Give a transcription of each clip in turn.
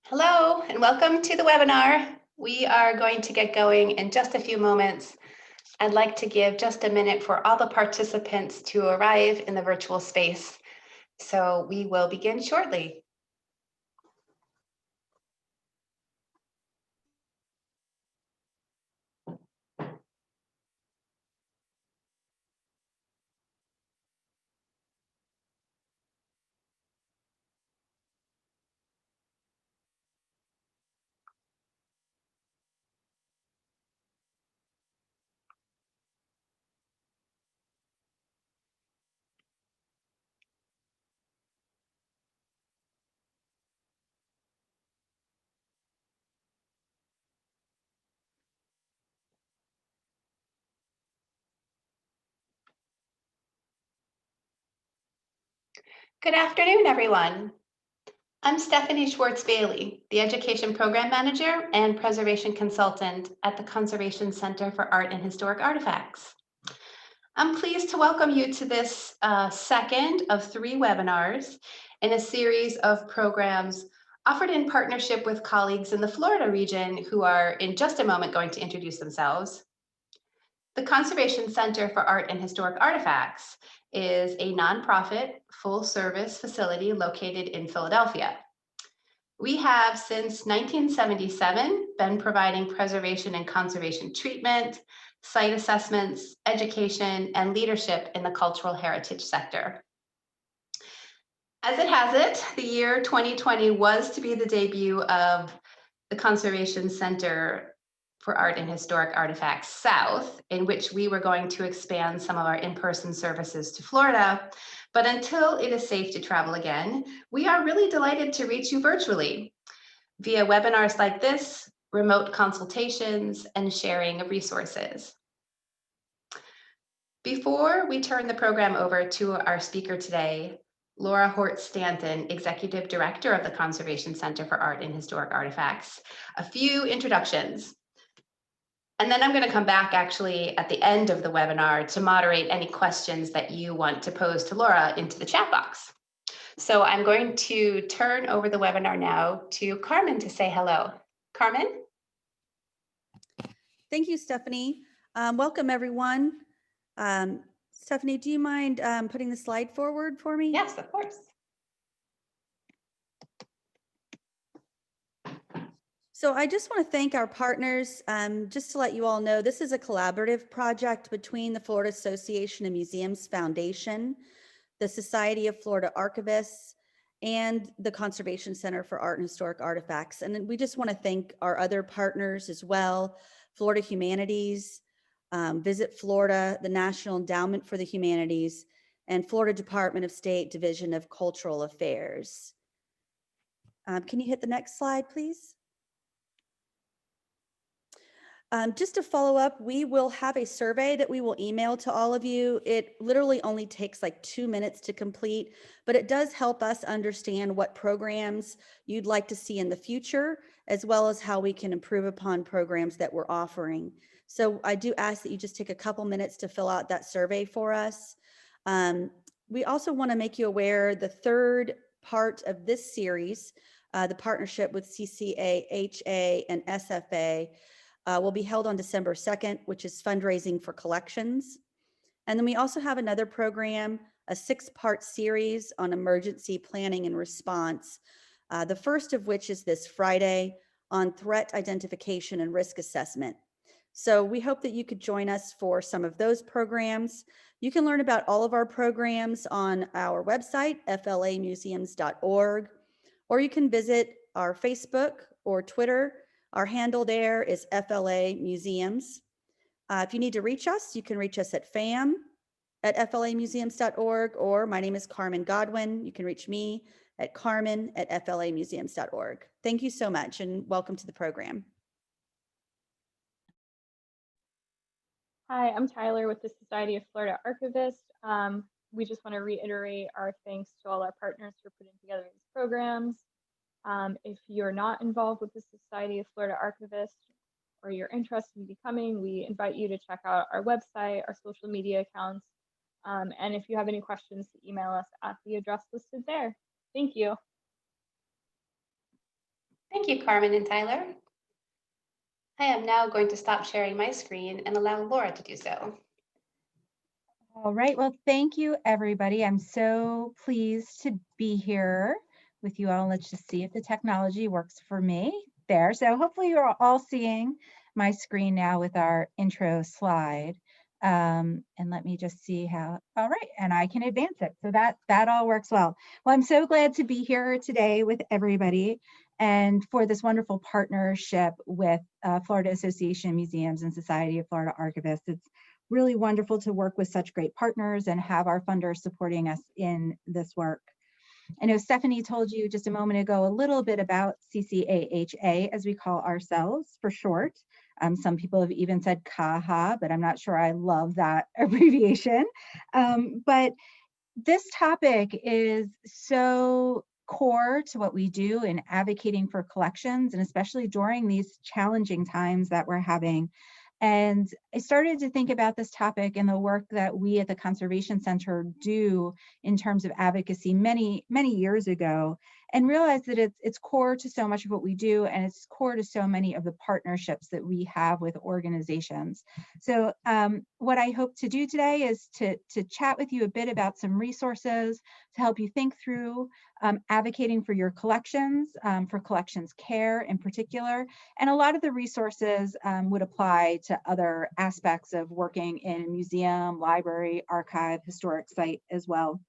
Hello and welcome to the webinar. We are going to get going in just a few moments. I'd like to give just a minute for all the participants to arrive in the virtual space. So we will begin shortly. Good afternoon, everyone. I'm Stephanie Schwartz-Bailey, the Education Program Manager and Preservation Consultant at the Conservation Center for Art and Historic Artifacts. I'm pleased to welcome you to this second of 3 webinars in a series of programs offered in partnership with colleagues in the Florida region who are in just a moment going to introduce themselves. The Conservation Center for Art and Historic Artifacts is a nonprofit, full-service facility located in Philadelphia. We have since 1977 been providing preservation and conservation treatment, site assessments, education, and leadership in the cultural heritage sector. As it has it, the year 2020 was to be the debut of the Conservation Center for Art and Historic Artifacts South, in which we were going to expand some of our in-person services to Florida. But until it is safe to travel again, we are really delighted to reach you virtually via webinars like this, remote consultations, and sharing of resources. Before we turn the program over to our speaker today, Laura Hort-Stanton, Executive Director of the Conservation Center for Art and Historic Artifacts, a few introductions. And then I'm going to come back actually at the end of the webinar to moderate any questions that you want to pose to Laura into the chat box. So I'm going to turn over the webinar now to Carmen to say hello. Carmen? Thank you, Stephanie. Welcome, everyone. Stephanie, do you mind putting the slide forward for me? Yes, of course. So I just want to thank our partners. Just to let you all know, this is a collaborative project between the Florida Association of Museums Foundation, the Society of Florida Archivists, and the Conservation Center for Art and Historic Artifacts. And we just want to thank our other partners as well, Florida Humanities, Visit Florida, the National Endowment for the Humanities, and Florida Department of State Division of Cultural Affairs. Can you hit the next slide, please? Just to follow up, we will have a survey that we will email to all of you. It literally only takes like 2 minutes to complete, but it does help us understand what programs you'd like to see in the future, as well as how we can improve upon programs that we're offering. So I do ask that you just take a couple minutes to fill out that survey for us. We also want to make you aware the third part of this series, the partnership with CCA, HA, and SFA, will be held on December 2nd, which is fundraising for collections. And then we also have another program, a 6-part series on emergency planning and response. The first of which is this Friday on threat identification and risk assessment. So we hope that you could join us for some of those programs. You can learn about all of our programs on our website, flamuseums.org, or you can visit our Facebook or Twitter. Our handle there is FLA Museums. If you need to reach us, you can reach us at fam@flamuseums.org, or my name is Carmen Godwin. You can reach me at carmen@flamuseums.org. Thank you so much and welcome to the program. Hi, I'm Tyler with the Society of Florida Archivists. We just want to reiterate our thanks to all our partners for putting together these programs. If you're not involved with the Society of Florida Archivists or you're interested in becoming, we invite you to check out our website, our social media accounts, and if you have any questions, email us at the address listed there. Thank you. Thank you, Carmen and Tyler. I am now going to stop sharing my screen and allow Laura to do so. All right, well, thank you, everybody. I'm so pleased to be here with you all. Let's just see if the technology works for me there. So hopefully you're all seeing my screen now with our intro slide. And let me just see how, all right, and I can advance it. So that all works well. Well, I'm so glad to be here today with everybody and for this wonderful partnership with Florida Association of Museums and Society of Florida Archivists. It's really wonderful to work with such great partners and have our funders supporting us in this work. I know Stephanie told you just a moment ago a little bit about CCAHA, as we call ourselves for short. Some people have even said CAHA, but I'm not sure I love that abbreviation. But this topic is so core to what we do in advocating for collections, and especially during these challenging times that we're having. And I started to think about this topic and the work that we at the Conservation Center do in terms of advocacy many, many years ago, and realized that it's core to so much of what we do, and it's core to so many of the partnerships that we have with organizations. So what I hope to do today is to chat with you a bit about some resources to help you think through advocating for your collections, for collections care in particular. And a lot of the resources would apply to other aspects of working in a museum, library, archive, historic site as well.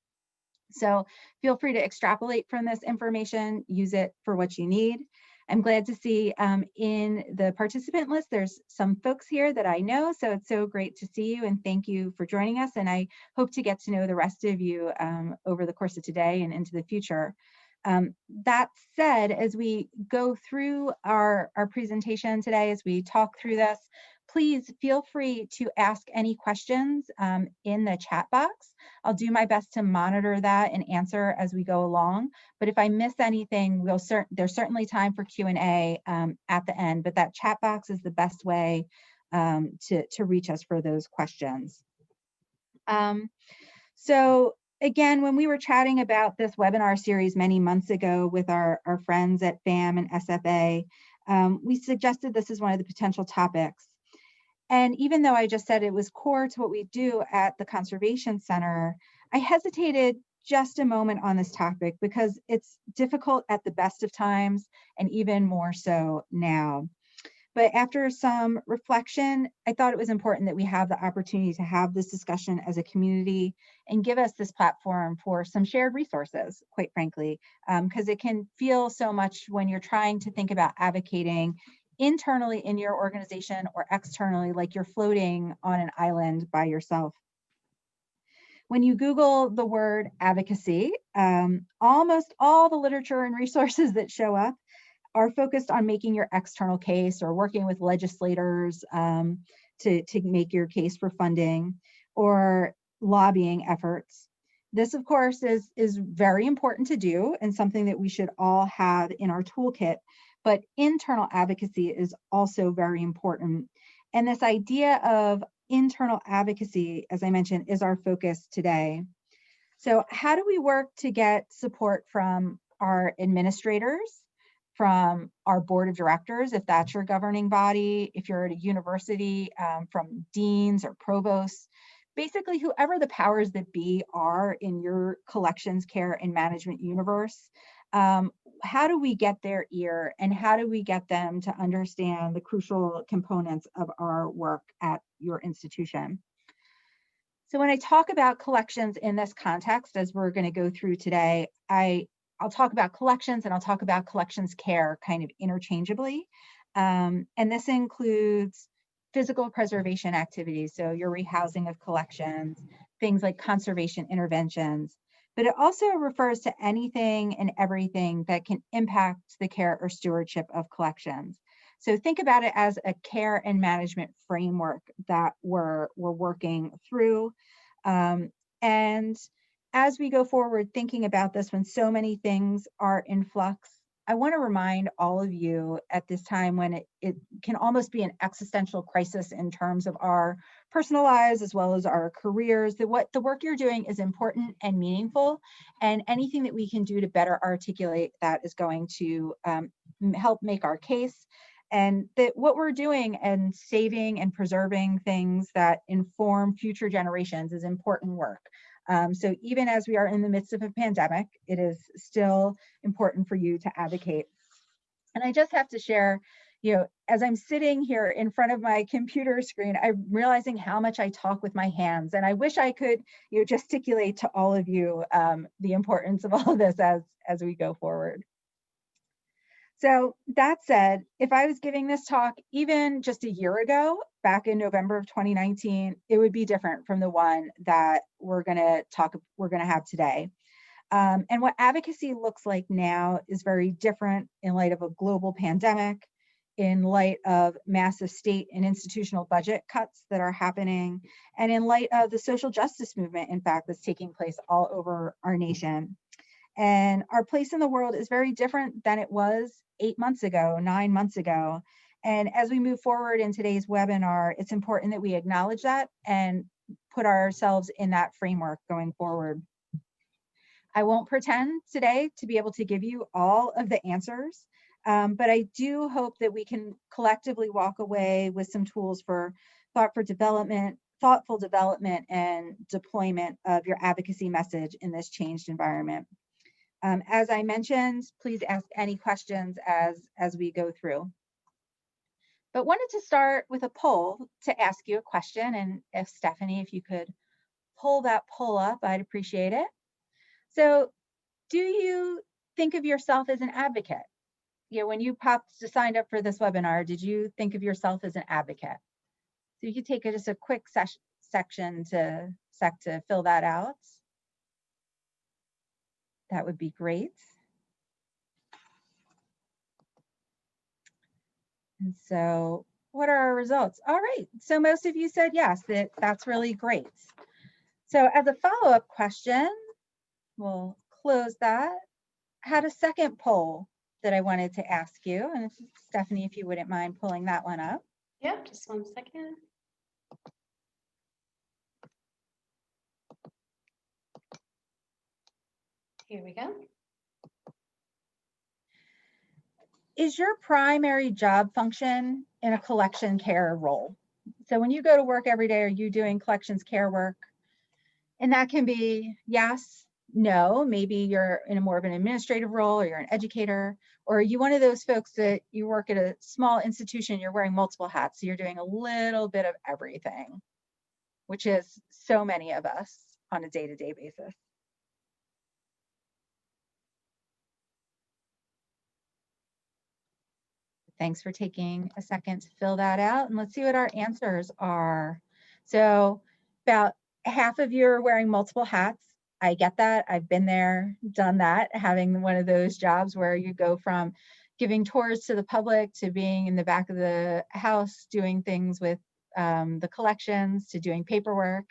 So feel free to extrapolate from this information, use it for what you need. I'm glad to see in the participant list, there's some folks here that I know, so it's so great to see you and thank you for joining us. And I hope to get to know the rest of you over the course of today and into the future. That said, as we go through our presentation today, as we talk through this, please feel free to ask any questions in the chat box. I'll do my best to monitor that and answer as we go along. But if I miss anything, there's certainly time for Q&A at the end, but that chat box is the best way to reach us for those questions. So again, when we were chatting about this webinar series many months ago with our friends at FAM and SFA, we suggested this is one of the potential topics. And even though I just said it was core to what we do at the Conservation Center, I hesitated just a moment on this topic because it's difficult at the best of times and even more so now. But after some reflection, I thought it was important that we have the opportunity to have this discussion as a community and give us this platform for some shared resources, quite frankly, because it can feel so much when you're trying to think about advocating internally in your organization or externally, like you're floating on an island by yourself. When you Google the word advocacy, almost all the literature and resources that show up are focused on making your external case or working with legislators to make your case for funding or lobbying efforts. This, of course, is very important to do and something that we should all have in our toolkit. But internal advocacy is also very important. And this idea of internal advocacy, as I mentioned, is our focus today. So how do we work to get support from our administrators, from our board of directors, if that's your governing body, if you're at a university, from deans or provosts, basically whoever the powers that be are in your collections care and management universe? How do we get their ear and how do we get them to understand the crucial components of our work at your institution? So when I talk about collections in this context, as we're going to go through today, I'll talk about collections and I'll talk about collections care kind of interchangeably. And this includes physical preservation activities, so your rehousing of collections, things like conservation interventions, but it also refers to anything and everything that can impact the care or stewardship of collections. So think about it as a care and management framework that we're working through. And as we go forward thinking about this, when so many things are in flux, I want to remind all of you at this time when it can almost be an existential crisis in terms of our personal lives as well as our careers, that what the work you're doing is important and meaningful, and anything that we can do to better articulate that is going to help make our case, and that what we're doing and saving and preserving things that inform future generations is important work. So even as we are in the midst of a pandemic, it is still important for you to advocate. And I just have to share, as I'm sitting here in front of my computer screen, I'm realizing how much I talk with my hands. And I wish I could, gesticulate to all of you the importance of all of this as we go forward. So that said, if I was giving this talk even just a year ago, back in November of 2019, it would be different from the one that we're going to have today. And what advocacy looks like now is very different in light of a global pandemic, in light of massive state and institutional budget cuts that are happening, and in light of the social justice movement, in fact, that's taking place all over our nation. And our place in the world is very different than it was 8 months ago, 9 months ago. And as we move forward in today's webinar, it's important that we acknowledge that and put ourselves in that framework going forward. I won't pretend today to be able to give you all of the answers, but I do hope that we can collectively walk away with some tools for thoughtful development and deployment of your advocacy message in this changed environment. As I mentioned, please ask any questions as we go through. But wanted to start with a poll to ask you a question. And if Stephanie, if you could pull that poll up, I'd appreciate it. So do you think of yourself as an advocate? When you signed up for this webinar, did you think of yourself as an advocate? So you could take just a quick section to fill that out. That would be great. And so what are our results? All right, so most of you said yes, that's really great. So as a follow-up question, we'll close that. I had a second poll that I wanted to ask you, and Stephanie, if you wouldn't mind pulling that one up. Yeah, just 1 second. Here we go. Is your primary job function in a collection care role? So when you go to work every day, are you doing collections care work? And that can be yes, no, maybe you're in a more of an administrative role, or you're an educator, or are you one of those folks that you work at a small institution, you're wearing multiple hats, so you're doing a little bit of everything, which is so many of us on a day-to-day basis. Thanks for taking a second to fill that out, and let's see what our answers are. So about half of you are wearing multiple hats. I get that. I've been there, done that, having one of those jobs where you go from giving tours to the public to being in the back of the house, doing things with the collections, to doing paperwork.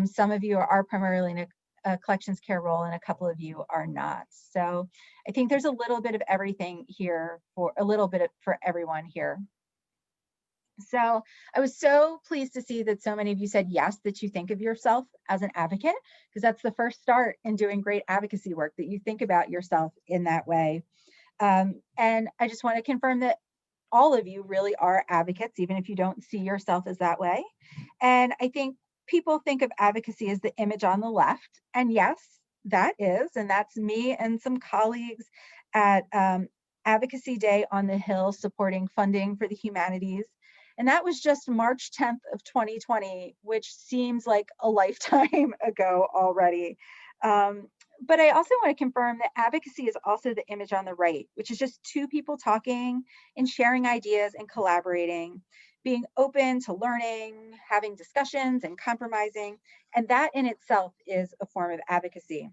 Some of you are primarily in a collections care role, and a couple of you are not. So I think there's a little bit of everything here, for everyone here. So I was so pleased to see that so many of you said yes, that you think of yourself as an advocate, because that's the first start in doing great advocacy work, that you think about yourself in that way. And I just want to confirm that all of you really are advocates, even if you don't see yourself as that way. And I think people think of advocacy as the image on the left. And yes, that is, and that's me and some colleagues at Advocacy Day on the Hill supporting funding for the humanities. And that was just March 10th of 2020, which seems like a lifetime ago already. But I also want to confirm that advocacy is also the image on the right, which is just two people talking and sharing ideas and collaborating, being open to learning, having discussions and compromising. And that in itself is a form of advocacy.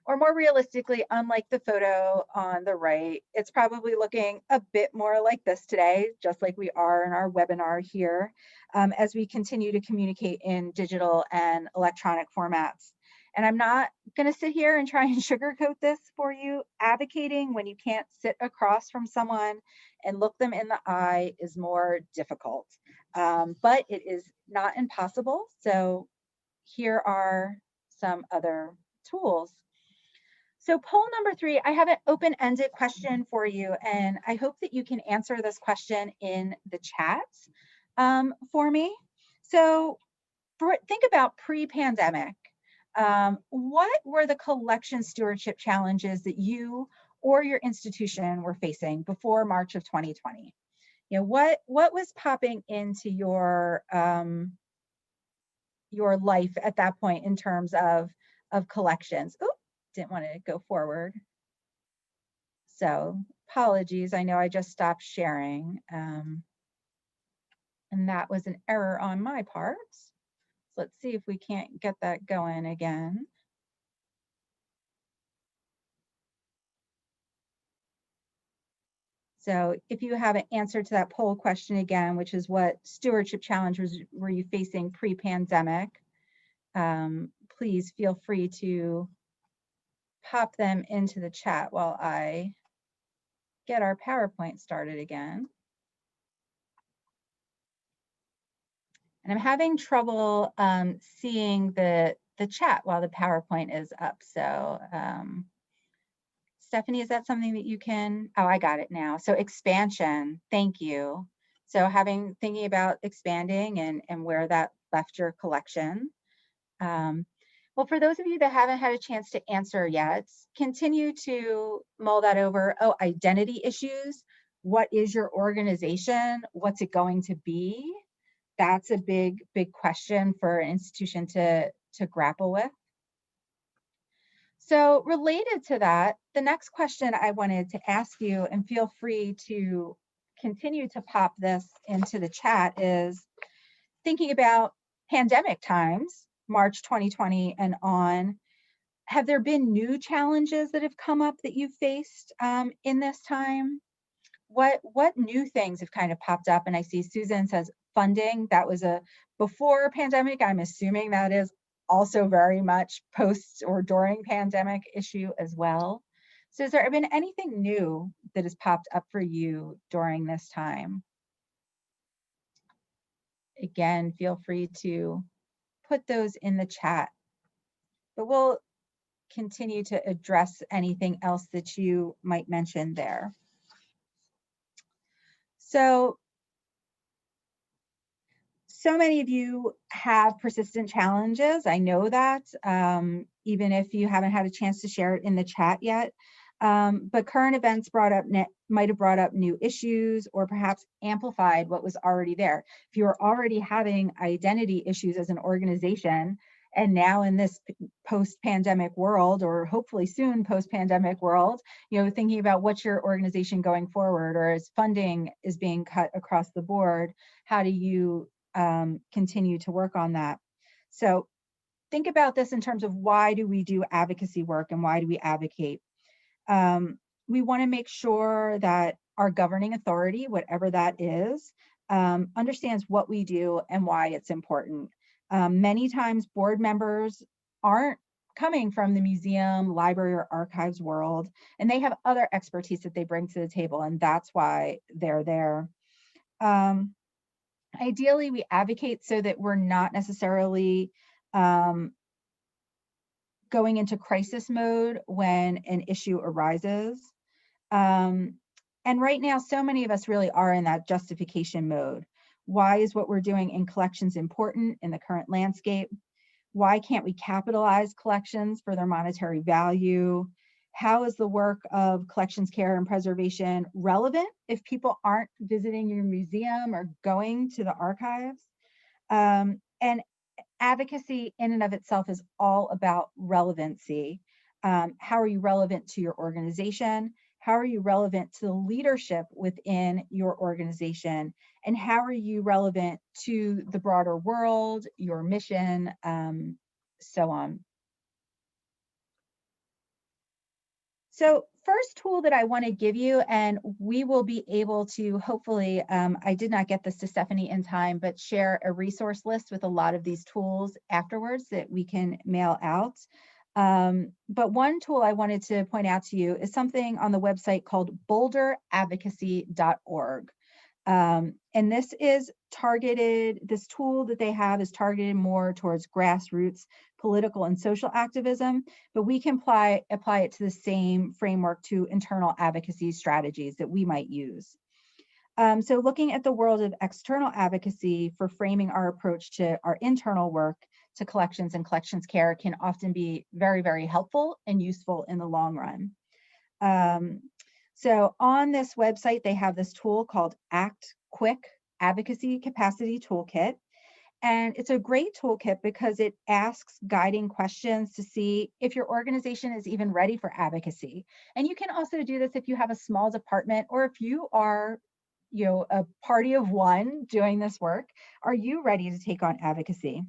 Or more realistically, unlike the photo on the right, it's probably looking a bit more like this today, just like we are in our webinar here, as we continue to communicate in digital and electronic formats. And I'm not going to sit here and try and sugarcoat this for you. Advocating when you can't sit across from someone and look them in the eye is more difficult, but it is not impossible. So here are some other tools. So poll number 3, I have an open-ended question for you, and I hope that you can answer this question in the chat for me. So think about pre-pandemic. What were the collection stewardship challenges that you or your institution were facing before March of 2020? You know, what was popping into your life at that point in terms of collections? Oh, didn't want to go forward. So apologies, I know I just stopped sharing. And that was an error on my part. So let's see if we can't get that going again. So if you have an answer to that poll question again, which is what stewardship challenges were you facing pre-pandemic, please feel free to pop them into the chat while I get our PowerPoint started again. And I'm having trouble seeing the chat while the PowerPoint is up. So Stephanie, is that something that you can, oh, I got it now. So expansion, thank you. So thinking about expanding and where that left your collection. Well, for those of you that haven't had a chance to answer yet, continue to mull that over. Oh, identity issues. What is your organization? What's it going to be? That's a big question for an institution to grapple with. So related to that, the next question I wanted to ask you, and feel free to continue to pop this into the chat, is thinking about pandemic times, March 2020 and on. Have there been new challenges that have come up that you've faced in this time? What new things have kind of popped up? And I see Susan says funding. That was a before pandemic. I'm assuming that is also very much post or during pandemic issue as well. So has there been anything new that has popped up for you during this time? Again, feel free to put those in the chat, but we'll continue to address anything else that you might mention there. So many of you have persistent challenges. I know that, even if you haven't had a chance to share it in the chat yet. But current events might have brought up new issues or perhaps amplified what was already there. If you're already having identity issues as an organization, and now in this post-pandemic world, or hopefully soon post-pandemic world, you know, thinking about what's your organization going forward, or as funding is being cut across the board, how do you continue to work on that? So think about this in terms of why do we do advocacy work and why do we advocate? We want to make sure that our governing authority, whatever that is, understands what we do and why it's important. Many times board members aren't coming from the museum, library, or archives world, and they have other expertise that they bring to the table, and that's why they're there. Ideally, we advocate so that we're not necessarily going into crisis mode when an issue arises. And right now, so many of us really are in that justification mode. Why is what we're doing in collections important in the current landscape? Why can't we capitalize collections for their monetary value? How is the work of collections care and preservation relevant if people aren't visiting your museum or going to the archives? And advocacy in and of itself is all about relevancy. How are you relevant to your organization? How are you relevant to the leadership within your organization? And how are you relevant to the broader world, your mission, so on. So first tool that I want to give you, and we will be able to hopefully, I did not get this to Stephanie in time, but share a resource list with a lot of these tools afterwards that we can mail out. But one tool I wanted to point out to you is something on the website called boulderadvocacy.org. And this is targeted, this tool that they have is targeted more towards grassroots political and social activism, but we can apply it to the same framework to internal advocacy strategies that we might use. So looking at the world of external advocacy for framing our approach to our internal work to collections and collections care can often be very, very helpful and useful in the long run. So on this website, they have this tool called Act Quick Advocacy Capacity Toolkit. And it's a great toolkit because it asks guiding questions to see if your organization is even ready for advocacy. And you can also do this if you have a small department or if you are, a party of one doing this work. Are you ready to take on advocacy?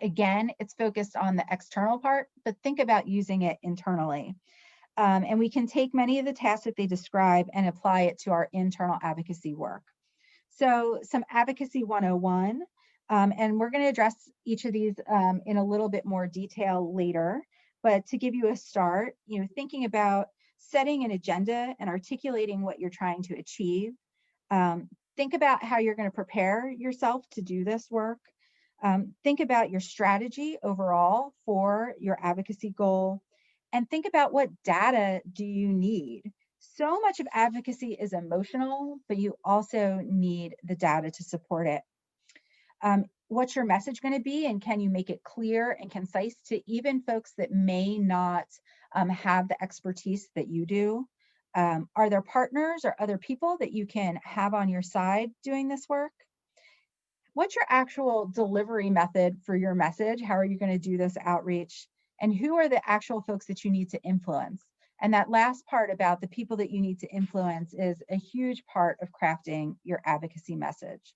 Again, it's focused on the external part, but think about using it internally. And we can take many of the tasks that they describe and apply it to our internal advocacy work. So some Advocacy 101, and we're going to address each of these in a little bit more detail later. But to give you a start, thinking about setting an agenda and articulating what you're trying to achieve. Think about how you're going to prepare yourself to do this work. Think about your strategy overall for your advocacy goal. And think about what data do you need. So much of advocacy is emotional, but you also need the data to support it. What's your message going to be, and can you make it clear and concise to even folks that may not have the expertise that you do? Are there partners or other people that you can have on your side doing this work? What's your actual delivery method for your message? How are you going to do this outreach? And who are the actual folks that you need to influence? And that last part about the people that you need to influence is a huge part of crafting your advocacy message.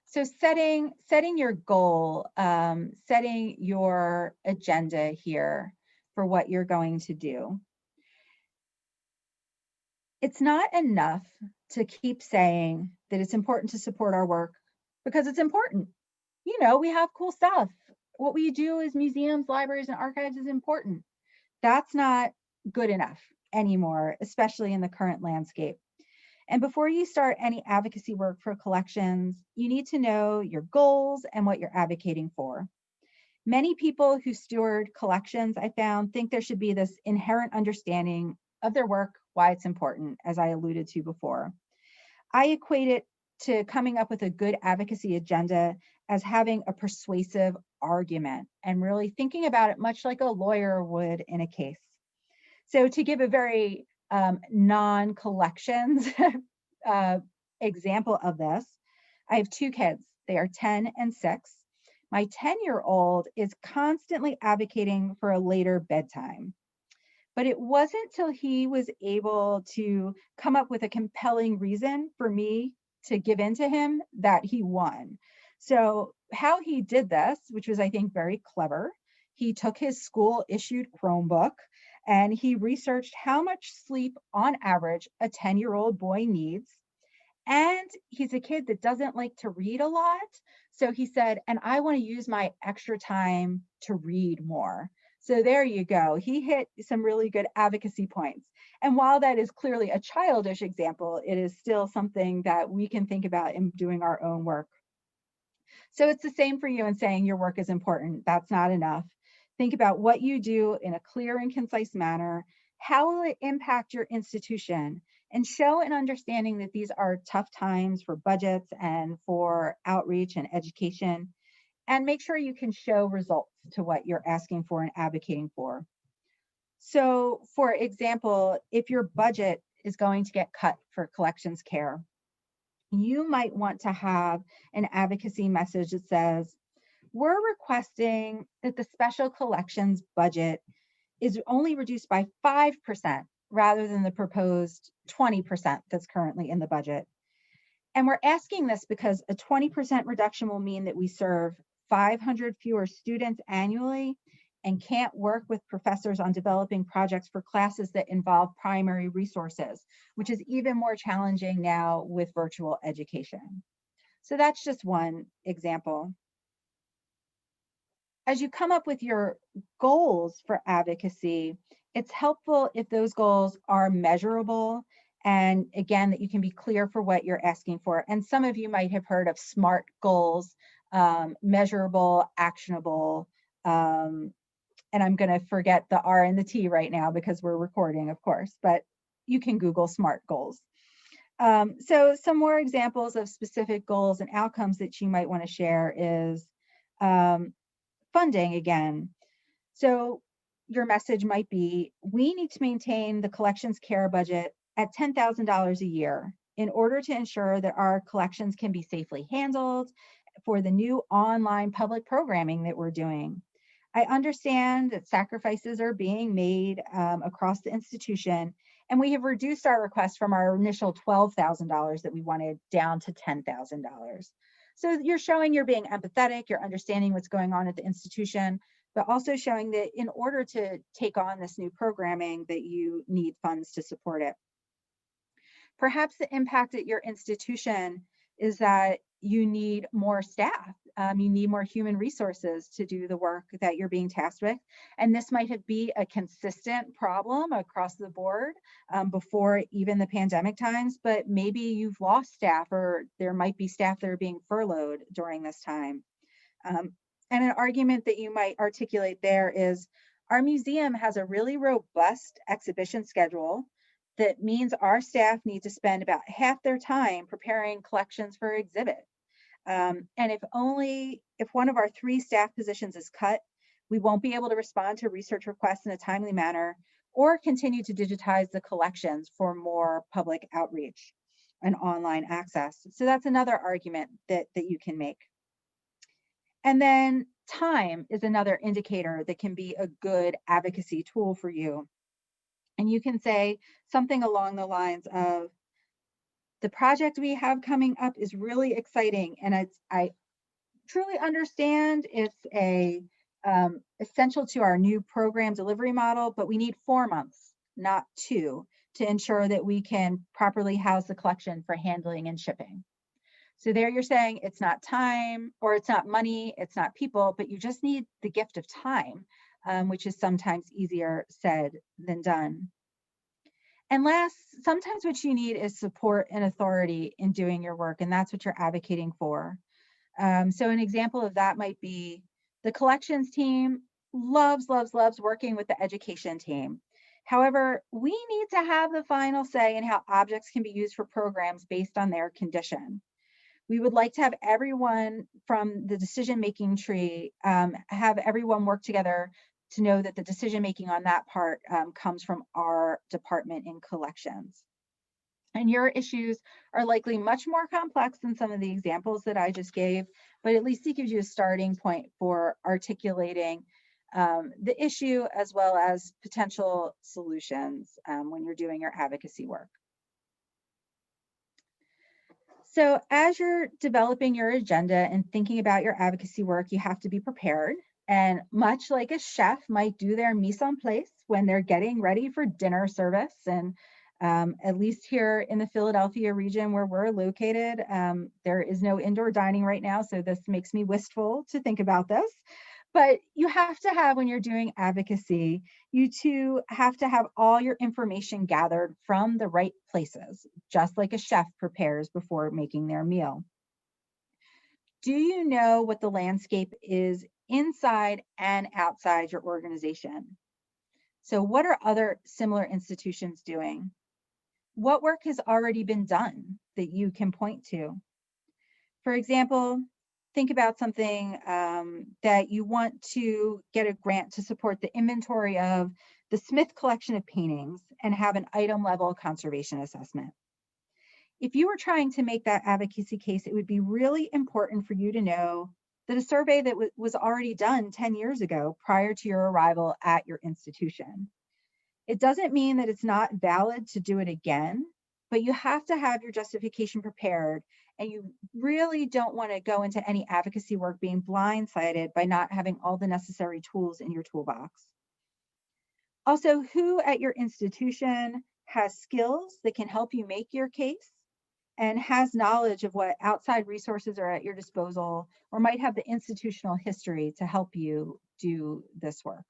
So setting your goal, setting your agenda here for what you're going to do. It's not enough to keep saying that it's important to support our work because it's important. We have cool stuff. What we do as museums, libraries, and archives is important. That's not good enough anymore, especially in the current landscape. And before you start any advocacy work for collections, you need to know your goals and what you're advocating for. Many people who steward collections, I found, think there should be this inherent understanding of their work, why it's important, as I alluded to before. I equate it to coming up with a good advocacy agenda as having a persuasive argument and really thinking about it much like a lawyer would in a case. So to give a very non-collections example of this, I have two kids. They are 10 and 6. My 10-year-old is constantly advocating for a later bedtime. But it wasn't till he was able to come up with a compelling reason for me to give in to him that he won. So how he did this, which was, I think, very clever, he took his school issued Chromebook and he researched how much sleep on average a 10-year-old boy needs. And he's a kid that doesn't like to read a lot. So he said, and I want to use my extra time to read more. So there you go. He hit some really good advocacy points. And while that is clearly a childish example, it is still something that we can think about in doing our own work. So it's the same for you in saying your work is important. That's not enough. Think about what you do in a clear and concise manner. How will it impact your institution? And show an understanding that these are tough times for budgets and for outreach and education. And make sure you can show results to what you're asking for and advocating for. So, for example, if your budget is going to get cut for collections care, you might want to have an advocacy message that says, we're requesting that the special collections budget is only reduced by 5% rather than the proposed 20% that's currently in the budget. And we're asking this because a 20% reduction will mean that we serve 500 fewer students annually and can't work with professors on developing projects for classes that involve primary resources, which is even more challenging now with virtual education. So that's just one example. As you come up with your goals for advocacy, it's helpful if those goals are measurable And again, that you can be clear for what you're asking for. And some of you might have heard of SMART goals, measurable, actionable, and I'm going to forget the R and the T right now because we're recording, of course, but you can Google SMART goals. So some more examples of specific goals and outcomes that you might want to share is funding again. So your message might be, we need to maintain the collections care budget at $10,000 a year in order to ensure that our collections can be safely handled for the new online public programming that we're doing. I understand that sacrifices are being made across the institution, and we have reduced our request from our initial $12,000 that we wanted down to $10,000. So you're showing you're being empathetic, you're understanding what's going on at the institution, but also showing that in order to take on this new programming that you need funds to support it. Perhaps the impact at your institution is that you need more staff. You need more human resources to do the work that you're being tasked with. And this might be a consistent problem across the board before even the pandemic times, but maybe you've lost staff, or there might be staff that are being furloughed during this time. And an argument that you might articulate there is, our museum has a really robust exhibition schedule that means our staff need to spend about half their time preparing collections for exhibit. And if one of our 3 staff positions is cut, we won't be able to respond to research requests in a timely manner or continue to digitize the collections for more public outreach and online access. So that's another argument that you can make. And then time is another indicator that can be a good advocacy tool for you. And you can say something along the lines of, the project we have coming up is really exciting, and I truly understand it's essential to our new program delivery model, but we need 4 months, not 2, to ensure that we can properly house the collection for handling and shipping. So there you're saying it's not time, or it's not money, it's not people, but you just need the gift of time, which is sometimes easier said than done. And last, sometimes what you need is support and authority in doing your work, and that's what you're advocating for. So an example of that might be, the collections team loves working with the education team. However, we need to have the final say in how objects can be used for programs based on their condition. We would like to have everyone from the decision-making tree, have everyone work together to know that the decision-making on that part comes from our department in collections. And your issues are likely much more complex than some of the examples that I just gave, but at least it gives you a starting point for articulating the issue as well as potential solutions when you're doing your advocacy work. So as you're developing your agenda and thinking about your advocacy work, you have to be prepared. And much like a chef might do their mise en place when they're getting ready for dinner service, and at least here in the Philadelphia region where we're located, there is no indoor dining right now, so this makes me wistful to think about this. But you have to have, when you're doing advocacy, you too have to have all your information gathered from the right places, just like a chef prepares before making their meal. Do you know what the landscape is inside and outside your organization? So what are other similar institutions doing? What work has already been done that you can point to? For example, think about something that you want to get a grant to support the inventory of the Smith collection of paintings and have an item level conservation assessment. If you were trying to make that advocacy case, it would be really important for you to know that a survey that was already done 10 years ago prior to your arrival at your institution. It doesn't mean that it's not valid to do it again, but you have to have your justification prepared, and you really don't want to go into any advocacy work being blindsided by not having all the necessary tools in your toolbox. Also, who at your institution has skills that can help you make your case and has knowledge of what outside resources are at your disposal, or might have the institutional history to help you do this work.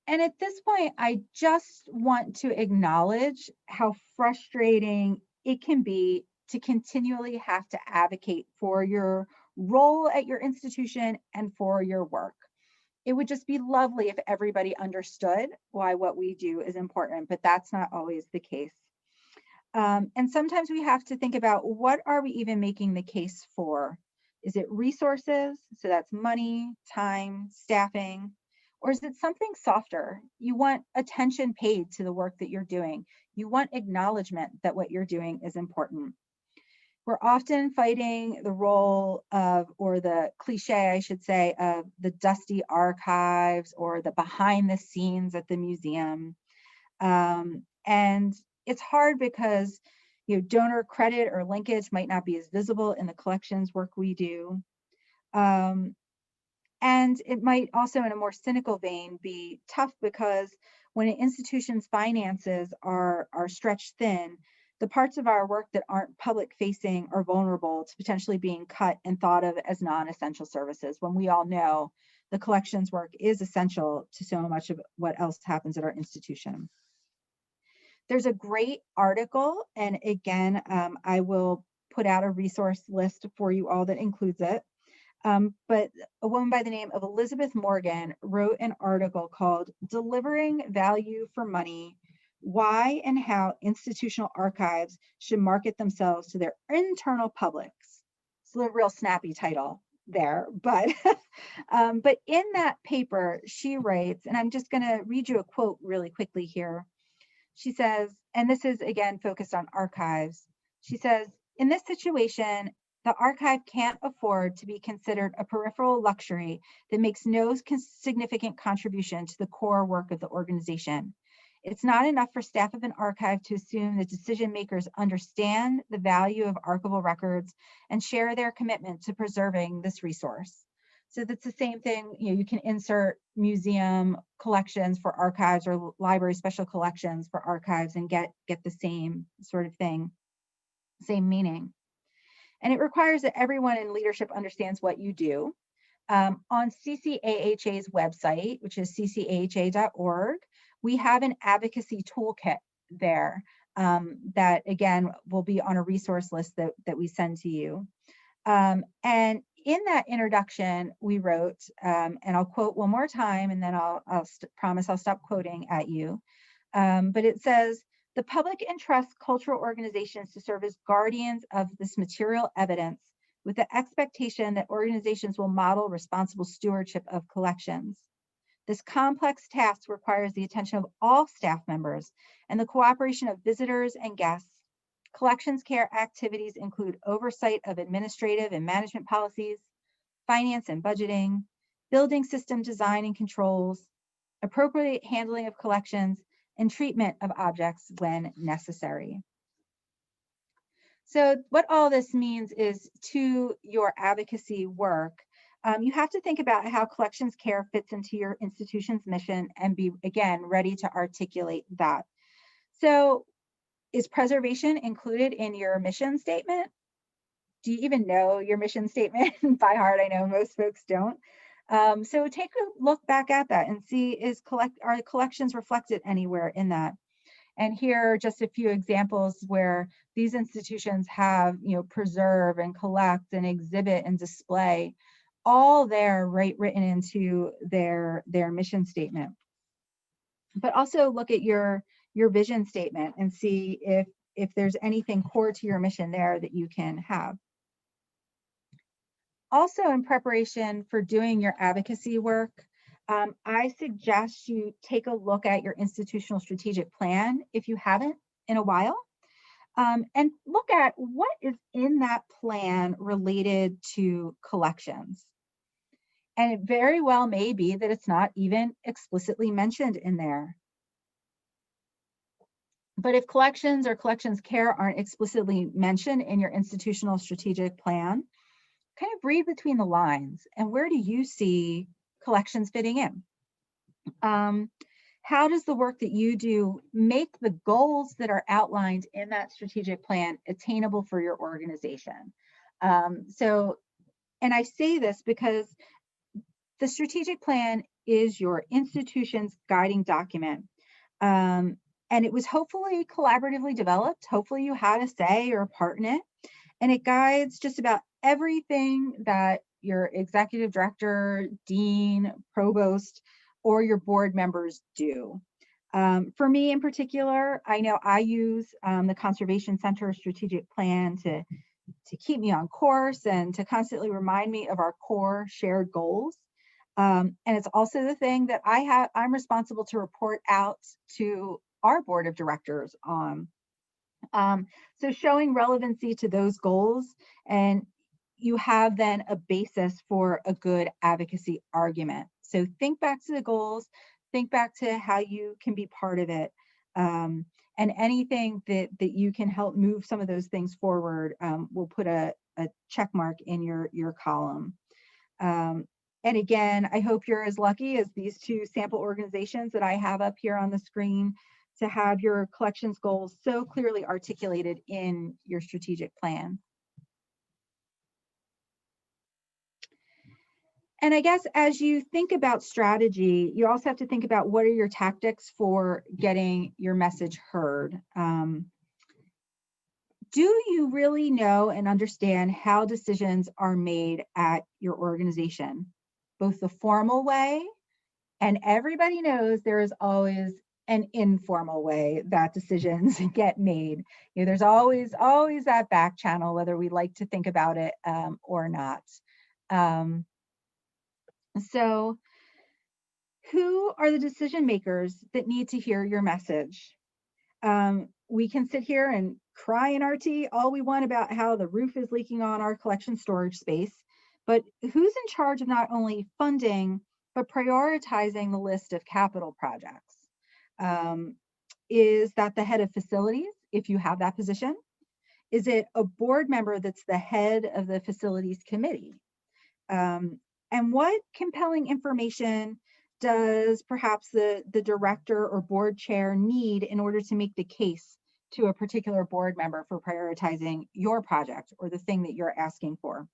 And at this point, I just want to acknowledge how frustrating it can be to continually have to advocate for your role at your institution and for your work. It would just be lovely if everybody understood why what we do is important, but that's not always the case. And sometimes we have to think about, what are we even making the case for? Is it resources? So that's money, time, staffing, or is it something softer? You want attention paid to the work that you're doing. You want acknowledgement that what you're doing is important. We're often fighting the role of, or the cliche, I should say, of the dusty archives or the behind the scenes at the museum. And it's hard because, donor credit or linkage might not be as visible in the collections work we do. And it might also, in a more cynical vein, be tough because when an institution's finances are stretched thin, the parts of our work that aren't public facing are vulnerable to potentially being cut and thought of as non-essential services, when we all know the collections work is essential to so much of what else happens at our institution. There's a great article, and again, I will put out a resource list for you all that includes it. But a woman by the name of Elizabeth Morgan wrote an article called "Delivering Value for Money: Why and How Institutional Archives Should Market Themselves to Their Internal Publics." It's a real snappy title there, but but in that paper, she writes, and I'm just going to read you a quote really quickly here. She says, and this is again focused on archives. She says, "In this situation, the archive can't afford to be considered a peripheral luxury that makes no significant contribution to the core work of the organization. It's not enough for staff of an archive to assume that decision makers understand the value of archival records and share their commitment to preserving this resource." So that's the same thing. You can insert museum collections for archives or library special collections for archives and get the same sort of thing, same meaning. And it requires that everyone in leadership understands what you do. On CCAHA's website, which is ccaha.org, we have an advocacy toolkit there that, again, will be on a resource list that we send to you. And in that introduction, we wrote, and I'll quote one more time, and then I'll promise I'll stop quoting at you. But it says, "The public entrusts cultural organizations to serve as guardians of this material evidence, with the expectation that organizations will model responsible stewardship of collections. This complex task requires the attention of all staff members and the cooperation of visitors and guests. Collections care activities include oversight of administrative and management policies, finance and budgeting, building system design and controls, appropriate handling of collections, and treatment of objects when necessary." So what all this means is, to your advocacy work, you have to think about how collections care fits into your institution's mission and be, again, ready to articulate that. So is preservation included in your mission statement? Do you even know your mission statement by heart? I know most folks don't. So take a look back at that and see, are collections reflected anywhere in that? And here are just a few examples where these institutions have, preserve and collect and exhibit and display, all there, right, written into their mission statement. But also look at your vision statement and see if there's anything core to your mission there that you can have. Also, in preparation for doing your advocacy work, I suggest you take a look at your institutional strategic plan if you haven't in a while, and look at what is in that plan related to collections. And it very well may be that it's not even explicitly mentioned in there. But if collections or collections care aren't explicitly mentioned in your institutional strategic plan, kind of read between the lines, and where do you see collections fitting in? How does the work that you do make the goals that are outlined in that strategic plan attainable for your organization? And I say this because the strategic plan is your institution's guiding document. And it was hopefully collaboratively developed. Hopefully you had a say or a part in it. And it guides just about everything that your executive director, dean, provost, or your board members do. For me in particular, I know I use the Conservation Center strategic plan to keep me on course and to constantly remind me of our core shared goals. And it's also the thing that I'm responsible to report out to our board of directors on. So showing relevancy to those goals, and you have then a basis for a good advocacy argument. So think back to the goals, think back to how you can be part of it. And anything that you can help move some of those things forward, we'll put a check mark in your column. And again, I hope you're as lucky as these two sample organizations that I have up here on the screen to have your collections goals so clearly articulated in your strategic plan. And I guess as you think about strategy, you also have to think about what are your tactics for getting your message heard. Do you really know and understand how decisions are made at your organization, both the formal way, and everybody knows there is always an informal way that decisions get made. You know, there's always that back channel, whether we like to think about it or not. So who are the decision makers that need to hear your message? We can sit here and cry in our tea all we want about how the roof is leaking on our collection storage space, but who's in charge of not only funding, but prioritizing the list of capital projects? Is that the head of facilities, if you have that position? Is it a board member that's the head of the facilities committee? And what compelling information does perhaps the director or board chair need in order to make the case to a particular board member for prioritizing your project or the thing that you're asking for?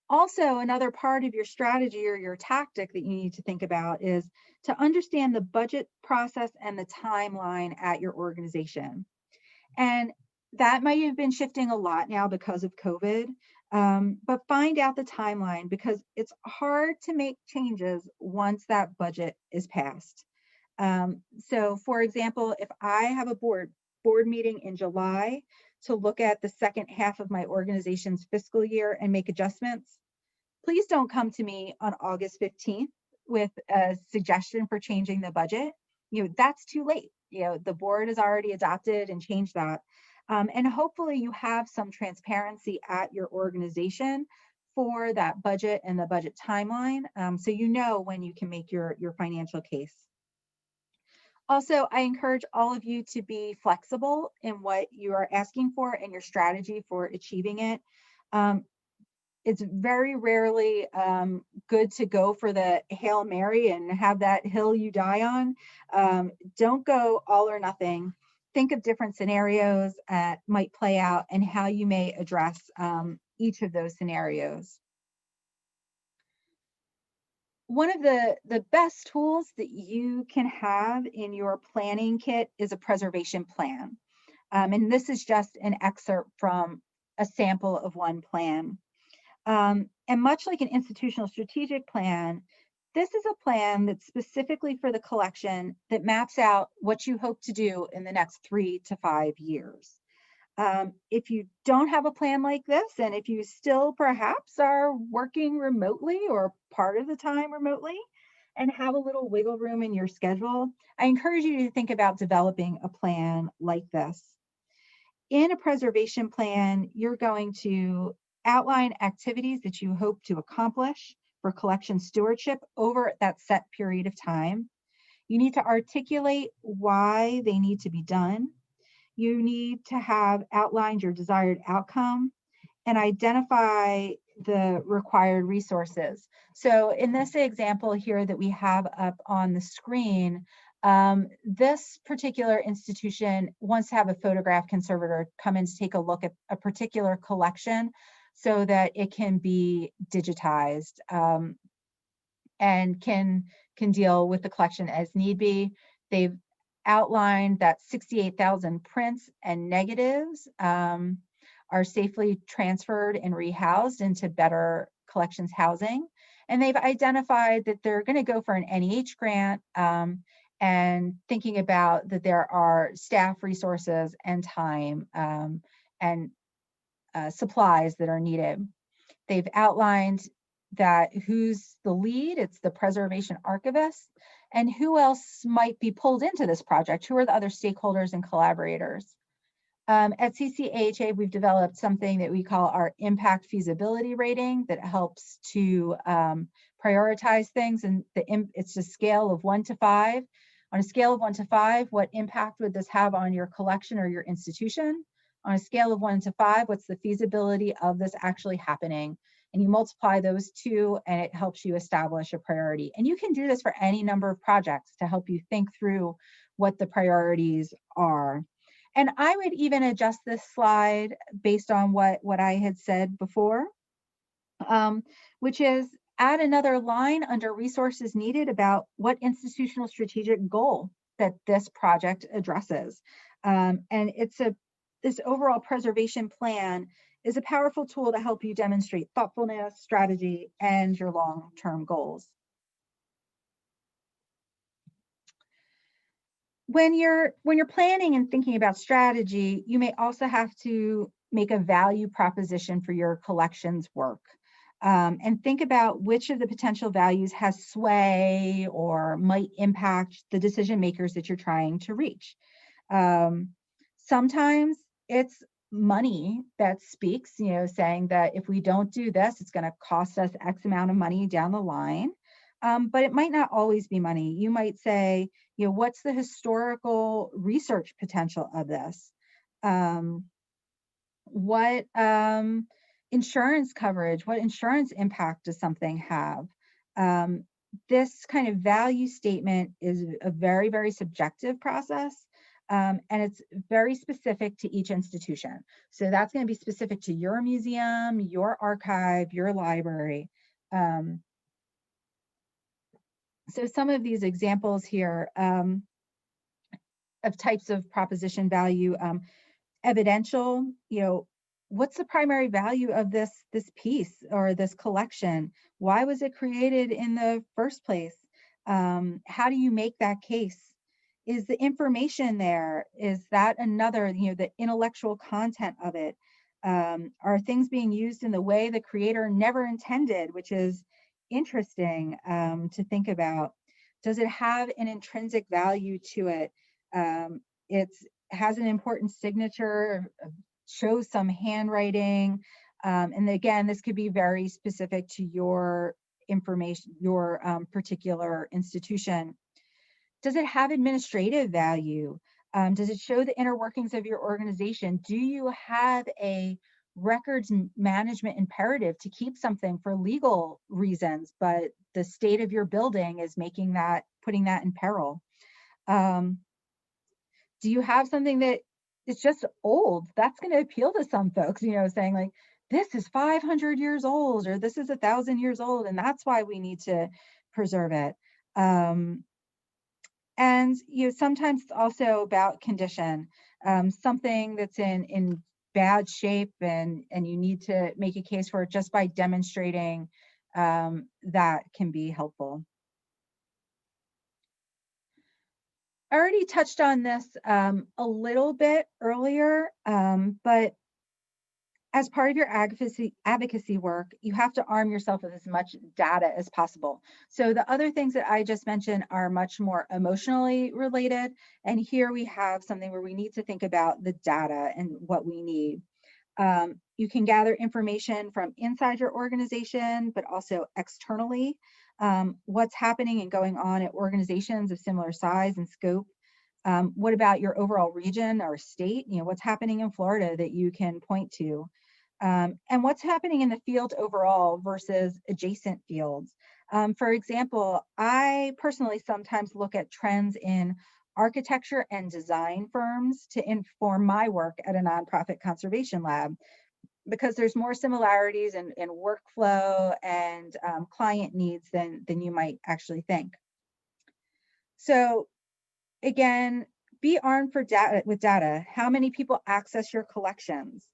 Also, another part of your strategy or your tactic that you need to think about is to understand the budget process and the timeline at your organization. And that might have been shifting a lot now because of COVID, but find out the timeline because it's hard to make changes once that budget is passed. So for example, if I have a board meeting in July to look at the second half of my organization's fiscal year and make adjustments, please don't come to me on August 15th with a suggestion for changing the budget. You know, that's too late. You know, the board has already adopted and changed that. And hopefully you have some transparency at your organization for that budget and the budget timeline, so you know when you can make your financial case. Also, I encourage all of you to be flexible in what you are asking for and your strategy for achieving it. It's very rarely good to go for the Hail Mary and have that hill you die on. Don't go all or nothing. Think of different scenarios that might play out and how you may address each of those scenarios. One of the best tools that you can have in your planning kit is a preservation plan. And this is just an excerpt from a sample of one plan. And much like an institutional strategic plan, this is a plan that's specifically for the collection that maps out what you hope to do in the next 3 to 5 years. If you don't have a plan like this, and if you still perhaps are working remotely or part of the time remotely and have a little wiggle room in your schedule, I encourage you to think about developing a plan like this. In a preservation plan, you're going to outline activities that you hope to accomplish for collection stewardship over that set period of time. You need to articulate why they need to be done. You need to have outlined your desired outcome and identify the required resources. So in this example here that we have up on the screen, this particular institution wants to have a photograph conservator come in to take a look at a particular collection so that it can be digitized. and can deal with the collection as need be. They've outlined that 68,000 prints and negatives are safely transferred and rehoused into better collections housing. And they've identified that they're going to go for an NEH grant, and thinking about that there are staff resources and time and supplies that are needed. They've outlined that who's the lead, it's the preservation archivist, and who else might be pulled into this project, who are the other stakeholders and collaborators. At CCAHA, we've developed something that we call our impact feasibility rating that helps to prioritize things, and it's a scale of 1 to 5. On a scale of 1 to 5, what impact would this have on your collection or your institution? On a scale of 1 to 5, what's the feasibility of this actually happening? And you multiply those two, and it helps you establish a priority. And you can do this for any number of projects to help you think through what the priorities are. And I would even adjust this slide based on what I had said before, which is add another line under resources needed about what institutional strategic goal that this project addresses. And this overall preservation plan is a powerful tool to help you demonstrate thoughtfulness, strategy, and your long-term goals. When you're planning and thinking about strategy, you may also have to make a value proposition for your collections work, and think about which of the potential values has sway or might impact the decision makers that you're trying to reach. Sometimes it's money that speaks, saying that if we don't do this, it's going to cost us X amount of money down the line. But it might not always be money. You might say, what's the historical research potential of this? What insurance coverage, what insurance impact does something have? This kind of value statement is a very, very subjective process. And it's very specific to each institution. So that's going to be specific to your museum, your archive, your library. So some of these examples here of types of proposition value, evidential, what's the primary value of this piece or this collection? Why was it created in the first place? How do you make that case? Is the information there? Is that another, the intellectual content of it? Are things being used in the way the creator never intended, which is interesting to think about? Does it have an intrinsic value to it? It has an important signature, shows some handwriting. And again, this could be very specific to your information, your particular institution. Does it have administrative value? Does it show the inner workings of your organization? Do you have a records management imperative to keep something for legal reasons, but the state of your building is putting that in peril? Do you have something that is just old? That's going to appeal to some folks, saying like, this is 500 years old, or this is 1,000 years old, and that's why we need to preserve it. And sometimes it's also about condition, something that's in bad shape, and you need to make a case for it just by demonstrating that can be helpful. I already touched on this a little bit earlier, but as part of your advocacy work, you have to arm yourself with as much data as possible. So the other things that I just mentioned are much more emotionally related. And here we have something where we need to think about the data and what we need. You can gather information from inside your organization, but also externally. What's happening and going on at organizations of similar size and scope? What about your overall region or state? What's happening in Florida that you can point to? And what's happening in the field overall versus adjacent fields? For example, I personally sometimes look at trends in architecture and design firms to inform my work at a nonprofit conservation lab. because there's more similarities in workflow and client needs than you might actually think. So again, be armed with data. How many people access your collections?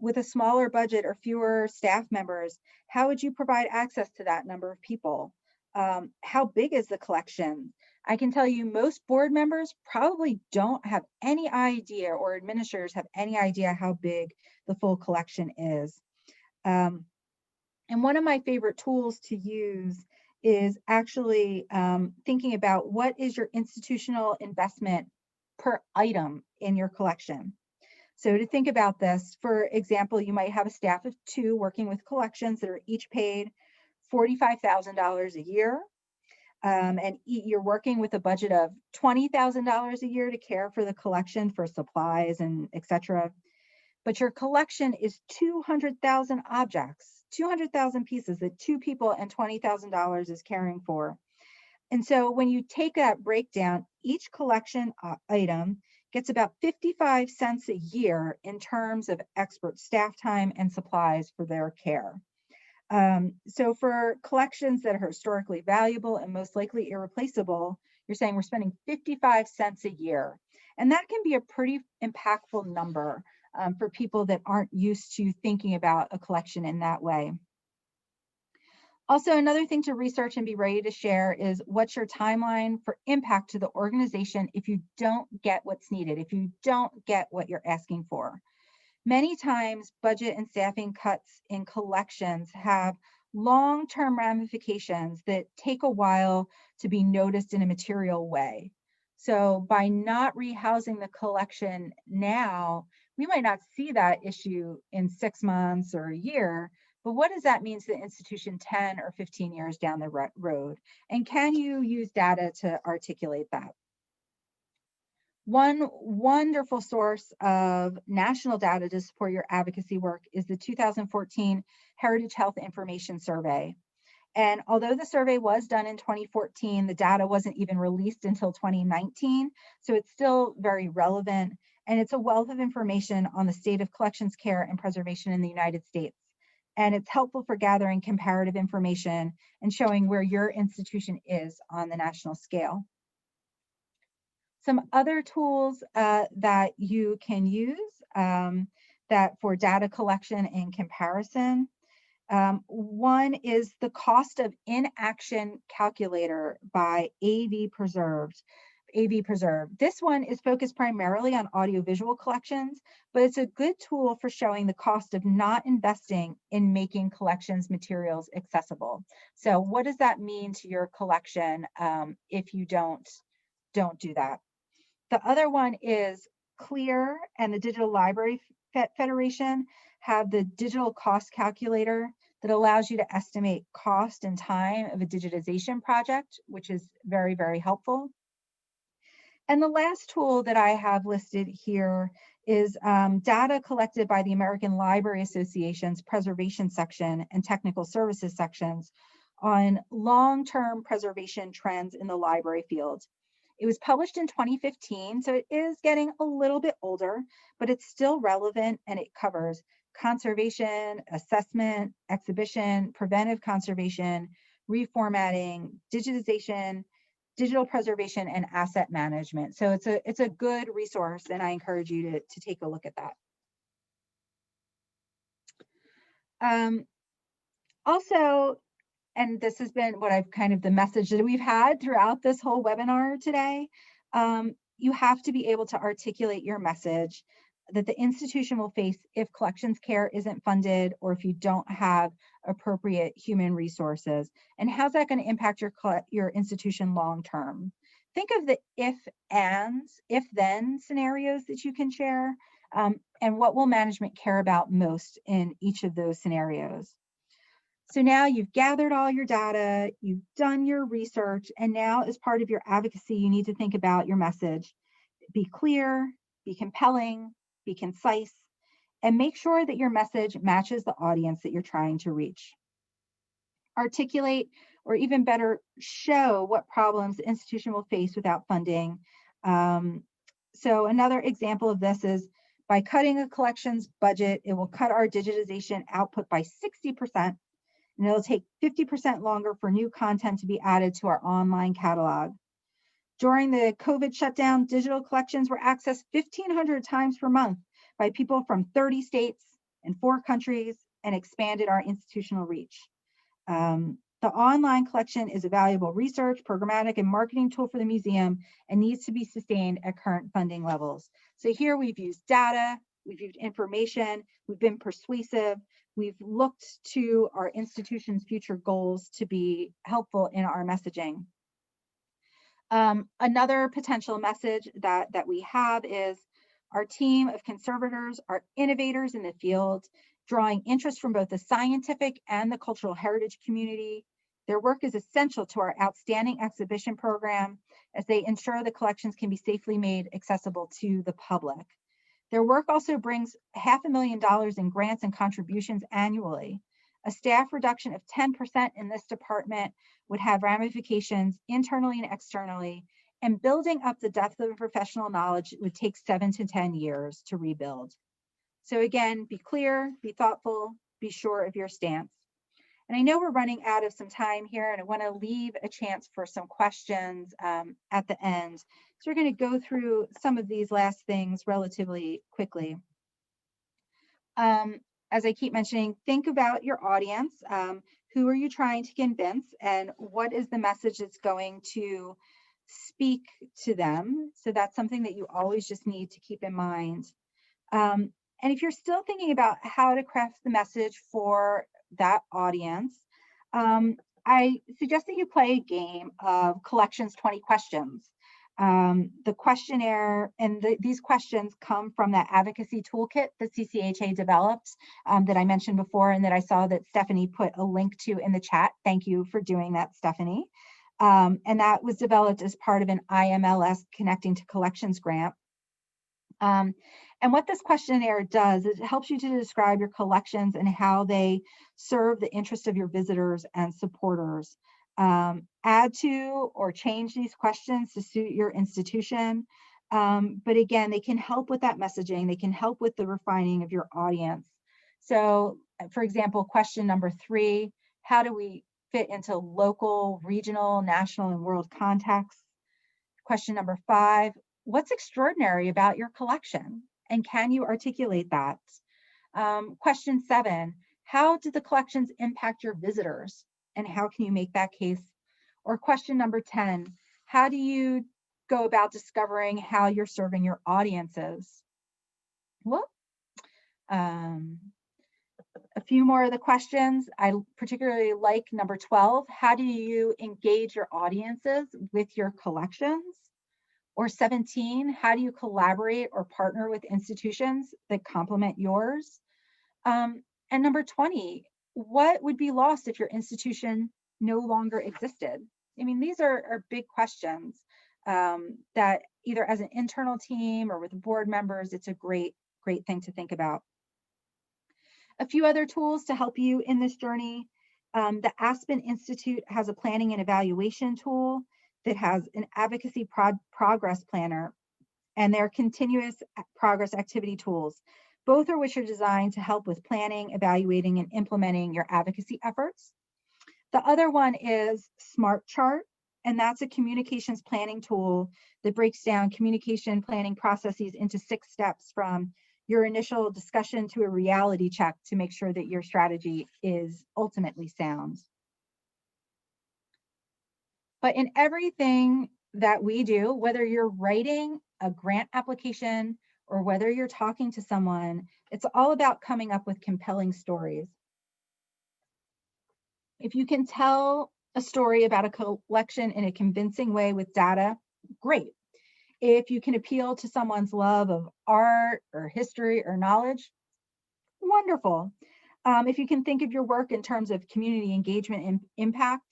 With a smaller budget or fewer staff members, how would you provide access to that number of people? How big is the collection? I can tell you most board members probably don't have any idea, or administrators have any idea how big the full collection is. And one of my favorite tools to use is actually thinking about what is your institutional investment per item in your collection. So to think about this, for example, you might have a staff of 2 working with collections that are each paid $45,000 a year. And you're working with a budget of $20,000 a year to care for the collection for supplies and etc. But your collection is 200,000 objects, 200,000 pieces that 2 people and $20,000 is caring for. And so when you take that breakdown, each collection item gets about 55 cents a year in terms of expert staff time and supplies for their care. So for collections that are historically valuable and most likely irreplaceable, you're saying we're spending 55 cents a year. And that can be a pretty impactful number for people that aren't used to thinking about a collection in that way. Also, another thing to research and be ready to share is what's your timeline for impact to the organization if you don't get what's needed, if you don't get what you're asking for. Many times, budget and staffing cuts in collections have long-term ramifications that take a while to be noticed in a material way. So by not rehousing the collection now, we might not see that issue in 6 months or a year, but what does that mean to the institution 10 or 15 years down the road? And can you use data to articulate that? One wonderful source of national data to support your advocacy work is the 2014 Heritage Health Information Survey. And although the survey was done in 2014, the data wasn't even released until 2019. So it's still very relevant. And it's a wealth of information on the state of collections care and preservation in the United States. And it's helpful for gathering comparative information and showing where your institution is on the national scale. Some other tools that you can use that for data collection and comparison. One is the cost of inaction calculator by AV Preserved. This one is focused primarily on audiovisual collections, but it's a good tool for showing the cost of not investing in making collections materials accessible. So what does that mean to your collection if you don't do that? The other one is CLEAR and the Digital Library Federation have the digital cost calculator that allows you to estimate cost and time of a digitization project, which is very, very helpful. And the last tool that I have listed here is data collected by the American Library Association's preservation section and technical services sections on long-term preservation trends in the library field. It was published in 2015, so it is getting a little bit older, but it's still relevant and it covers conservation, assessment, exhibition, preventive conservation, reformatting, digitization, digital preservation, and asset management. So it's a good resource, and I encourage you to take a look at that. Also, and this has been what I've kind of the message that we've had throughout this whole webinar today, you have to be able to articulate your message that the institution will face if collections care isn't funded or if you don't have appropriate human resources. And how's that going to impact your institution long term? Think of the if-then scenarios that you can share, and what will management care about most in each of those scenarios. So now you've gathered all your data, you've done your research, and now as part of your advocacy, you need to think about your message. Be clear, be compelling, be concise, and make sure that your message matches the audience that you're trying to reach. Articulate, or even better, show what problems the institution will face without funding. So another example of this is By cutting a collections budget, it will cut our digitization output by 60%, and it'll take 50% longer for new content to be added to our online catalog. During the COVID shutdown, digital collections were accessed 1,500 times per month by people from 30 states and 4 countries, and expanded our institutional reach. The online collection is a valuable research, programmatic, and marketing tool for the museum and needs to be sustained at current funding levels. So here we've used data, we've used information, we've been persuasive, we've looked to our institution's future goals to be helpful in our messaging. Another potential message that we have is our team of conservators are innovators in the field, drawing interest from both the scientific and the cultural heritage community. Their work is essential to our outstanding exhibition program as they ensure the collections can be safely made accessible to the public. Their work also brings $500,000 in grants and contributions annually. A staff reduction of 10% in this department would have ramifications internally and externally, and building up the depth of professional knowledge would take 7 to 10 years to rebuild. So again, be clear, be thoughtful, be sure of your stance. And I know we're running out of some time here, and I want to leave a chance for some questions at the end. So we're going to go through some of these last things relatively quickly. As I keep mentioning, think about your audience. Who are you trying to convince, and what is the message that's going to speak to them? So that's something that you always just need to keep in mind. And if you're still thinking about how to craft the message for that audience, I suggest that you play a game of Collections 20 Questions. The questionnaire and these questions come from that advocacy toolkit that CCHA developed that I mentioned before, and that I saw that Stephanie put a link to in the chat. Thank you for doing that, Stephanie. And that was developed as part of an IMLS Connecting to Collections grant. And what this questionnaire does is it helps you to describe your collections and how they serve the interest of your visitors and supporters. Add to or change these questions to suit your institution. But again, they can help with that messaging. They can help with the refining of your audience. So for example, question number 3, how do we fit into local, regional, national, and world contexts? Question number 5, what's extraordinary about your collection? And can you articulate that? Question 7, how do the collections impact your visitors? And how can you make that case? Or question number 10, how do you go about discovering how you're serving your audiences? Well, a few more of the questions. I particularly like number 12, how do you engage your audiences with your collections? Or 17, how do you collaborate or partner with institutions that complement yours? And number 20, what would be lost if your institution no longer existed? I mean, these are big questions that either as an internal team or with board members, it's a great thing to think about. A few other tools to help you in this journey. The Aspen Institute has a planning and evaluation tool that has an advocacy progress planner and their continuous progress activity tools, both of which are designed to help with planning, evaluating, and implementing your advocacy efforts. The other one is Smart Chart, and that's a communications planning tool that breaks down communication planning processes into 6 steps, from your initial discussion to a reality check to make sure that your strategy is ultimately sound. But in everything that we do, whether you're writing a grant application or whether you're talking to someone, it's all about coming up with compelling stories. If you can tell a story about a collection in a convincing way with data, great. If you can appeal to someone's love of art or history or knowledge, wonderful. If you can think of your work in terms of community engagement and impact,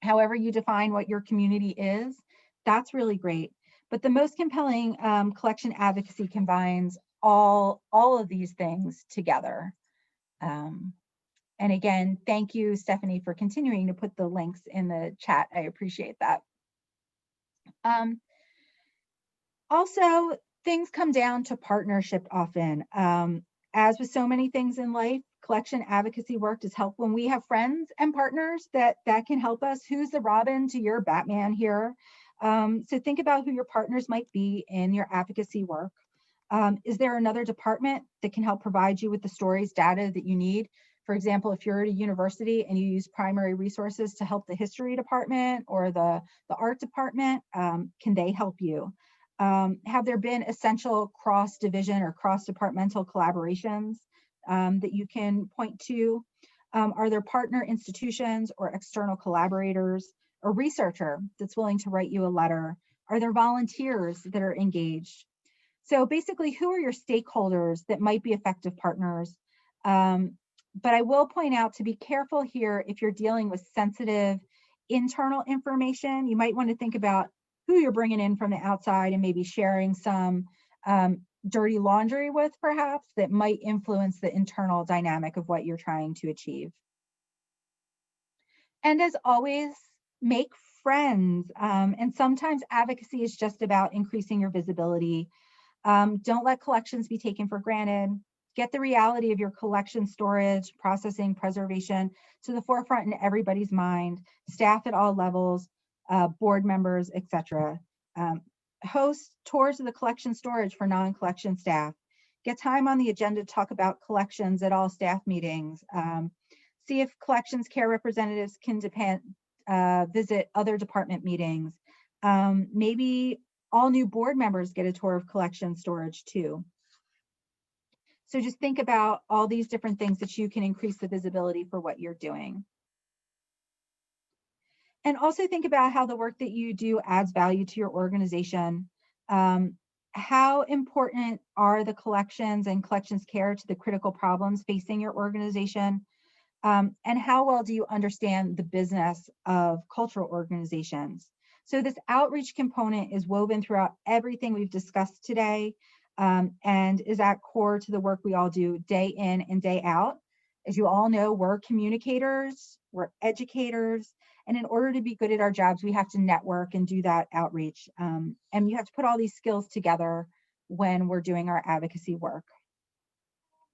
however you define what your community is, that's really great. But the most compelling collection advocacy combines all of these things together. And again, thank you, Stephanie, for continuing to put the links in the chat. I appreciate that. Also, things come down to partnership often. As with so many things in life, collection advocacy work does help when we have friends and partners that can help us. Who's the Robin to your Batman here? So think about who your partners might be in your advocacy work. Is there another department that can help provide you with the stories, data that you need? For example, if you're at a university and you use primary resources to help the history department or the art department, can they help you? Have there been essential cross-division or cross-departmental collaborations that you can point to? Are there partner institutions or external collaborators, a researcher that's willing to write you a letter? Are there volunteers that are engaged? So basically, who are your stakeholders that might be effective partners? But I will point out to be careful here if you're dealing with sensitive internal information. You might want to think about who you're bringing in from the outside and maybe sharing some dirty laundry with, perhaps, that might influence the internal dynamic of what you're trying to achieve. And as always, make friends. And sometimes advocacy is just about increasing your visibility. Don't let collections be taken for granted. Get the reality of your collection storage, processing, preservation to the forefront in everybody's mind, staff at all levels, board members, etc. Host tours of the collection storage for non-collection staff. Get time on the agenda to talk about collections at all staff meetings. See if collections care representatives can visit other department meetings. Maybe all new board members get a tour of collection storage too. So just think about all these different things that you can increase the visibility for what you're doing. And also think about how the work that you do adds value to your organization. How important are the collections and collections care to the critical problems facing your organization? And how well do you understand the business of cultural organizations? So this outreach component is woven throughout everything we've discussed today, and is at core to the work we all do day in and day out. As you all know, we're communicators, we're educators, and in order to be good at our jobs, we have to network and do that outreach. And you have to put all these skills together when we're doing our advocacy work.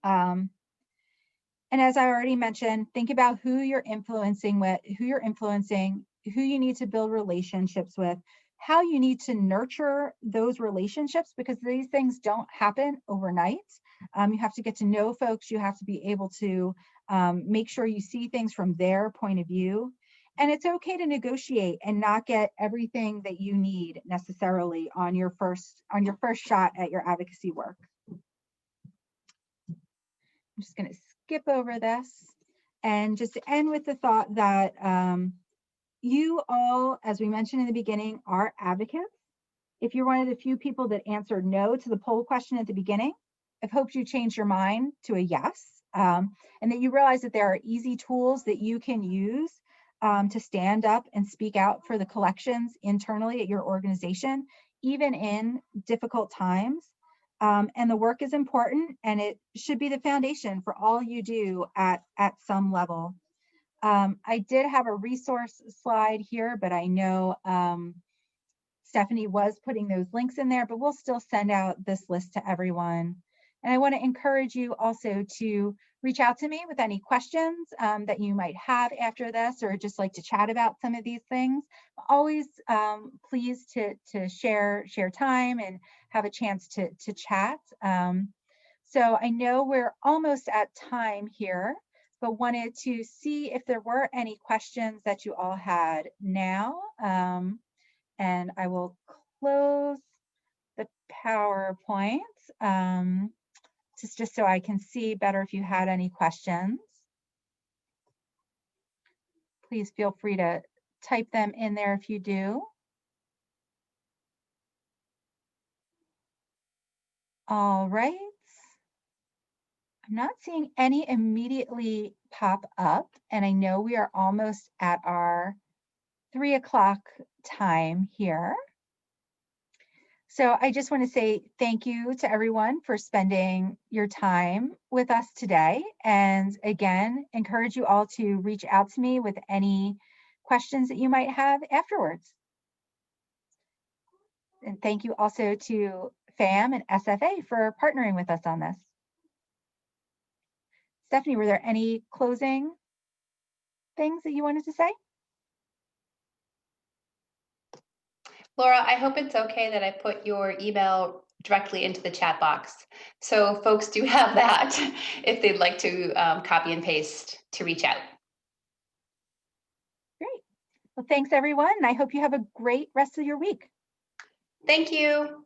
And as I already mentioned, think about who you're influencing, who you need to build relationships with, how you need to nurture those relationships, because these things don't happen overnight. You have to get to know folks. You have to be able to make sure you see things from their point of view. And it's okay to negotiate and not get everything that you need necessarily on your first shot at your advocacy work. I'm just going to skip over this and just end with the thought that you all, as we mentioned in the beginning, are advocates. If you're one of the few people that answered no to the poll question at the beginning, I've hoped you change your mind to a yes, and that you realize that there are easy tools that you can use to stand up and speak out for the collections internally at your organization, even in difficult times. And the work is important, and it should be the foundation for all you do at some level. I did have a resource slide here, but I know Stephanie was putting those links in there, but we'll still send out this list to everyone. And I want to encourage you also to reach out to me with any questions that you might have after this, or just like to chat about some of these things. Always pleased to share time and have a chance to chat. So I know we're almost at time here, but wanted to see if there were any questions that you all had now. And I will close the PowerPoint just so I can see better if you had any questions. Please feel free to type them in there if you do. All right. I'm not seeing any immediately pop up, and I know we are almost at our 3 o'clock time here. So I just want to say thank you to everyone for spending your time with us today. And again, encourage you all to reach out to me with any questions that you might have afterwards. And thank you also to FAM and SFA for partnering with us on this. Stephanie, were there any closing things that you wanted to say? Laura, I hope it's okay that I put your email directly into the chat box. So folks do have that if they'd like to copy and paste to reach out. Great. Well, thanks everyone. And I hope you have a great rest of your week. Thank you.